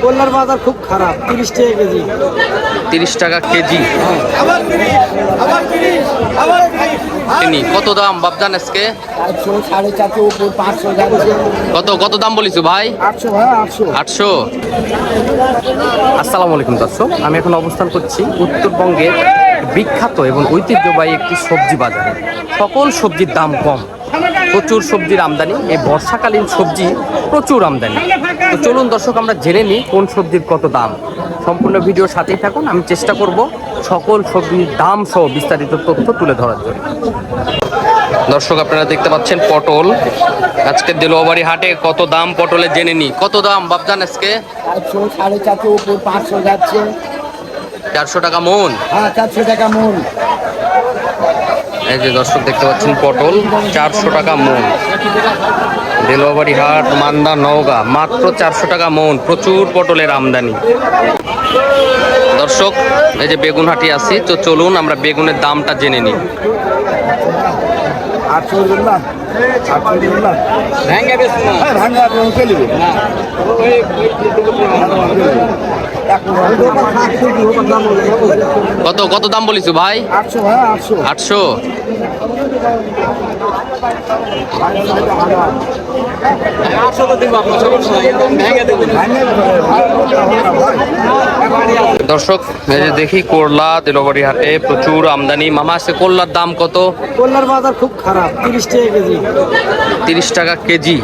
কল্যার বাজার খুব খারাপ, 30 টাকা কেজি। 30 টাকা কেজি। কত দাম বাবজান আজকে? 400, 450, উপর 500 যাচ্ছে। কত দাম বলিস ভাই? 800 ভাই, 800। 800। আসসালামু আলাইকুম দর্শক, আমি এখন অবস্থান করছি উত্তরবঙ্গের বিখ্যাত এবং ঐতিহ্যবাহী একটি সবজি বাজারে। সকল সবজির দাম কম, প্রচুর সবজির আমদানি। এই বর্ষাকালীন সবজি প্রচুর আমদানি। তো চলুন দর্শক, আমরা জেনে নিই কোন সবজির কত দাম। সম্পূর্ণ ভিডিওর সাথেই থাকুন, আমি চেষ্টা করব সকল সবজির দাম সহ বিস্তারিত তথ্য তুলে ধরার জন্য। দর্শক, আপনারা দেখতে পাচ্ছেন পটল। আজকে দেলোয়াবাড়ি হাটে কত দাম পটলে জেনে নিই। কত দাম বাবজান আজকে? 400, 450, উপর 500 যাচ্ছে। 400 টাকা মন। হ্যাঁ, 400 টাকা মন। এই যে দর্শক দেখতে পাচ্ছেন পটল 400 টাকা মন। দেলোয়াবাড়ি হাট, মান্দা, নওগাঁ, মাত্র 400 টাকা মন। প্রচুর পটলের আমদানি। দর্শক, এই যে বেগুন হাটি আছি, তো চলুন আমরা বেগুনের দামটা জেনে নিই। 800 না, 800 না। ভাঙা বেশ না, ভাঙা চলবে না। কত দাম বলিস ভাই? 800 ভাই, 800। 800। দর্শক, এই যে দেখি করলা দেলোয়াবাড়ি হাটে প্রচুর আমদানি। মামা আছে করলার দাম কত? কল্যার বাজার খুব খারাপ, 30 টাকা কেজি। 30 টাকা কেজি।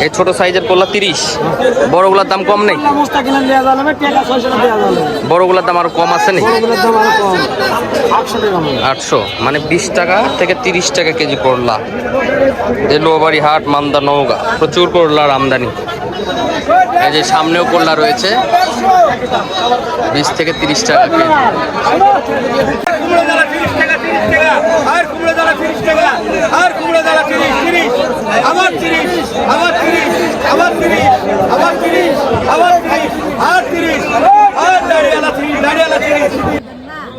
এই ছোট সাইজের করলা 30। বড়গুলার দাম কম নেই? বড়গুলার দাম আরো কম আছে নি? 800, মানে 20 টাকা থেকে 30 টাকা কেজি করলা। দেলোয়াবাড়ি হাট, মান্দা, নওগাঁ, প্রচুর করলার আমদানি। এই যে সামনেও করলা রয়েছে, 20 থেকে 30 টাকা কেজি।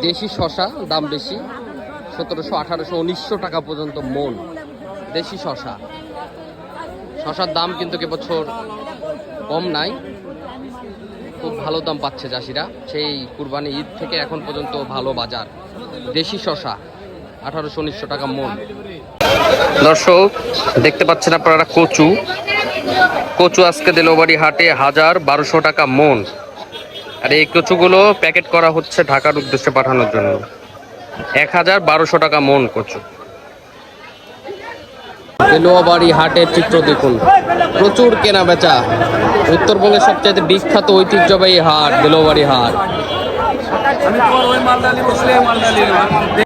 দেশি শশা দাম বেশি, 1700, 1800, 1900 টাকা পর্যন্ত মন। দেশি শশার দাম কিন্তু এবছর কম নাই, খুব ভালো দাম পাচ্ছে চাষিরা। সেই কুরবানি ঈদ থেকে এখন পর্যন্ত ভালো বাজার। দেশি শশা 1800, 1900 টাকা মন। দর্শক, দেখতে পাচ্ছেন আপনারা কচু আজকে দেলোয়াবাড়ি হাটে 1000-1200 টাকা মন। আর এই কচুগুলো প্যাকেট করা হচ্ছে ঢাকার উদ্দেশ্যে পাঠানোর জন্য। 1000-1200 টাকা মন কচু। দেলোয়াবাড়ি হাটের চিত্র দেখুন, প্রচুর কেনা বেচা। উত্তরবঙ্গের সবচেয়ে বিখ্যাত ঐতিহ্যবাহী হাট দেলোয়াবাড়ি হাট।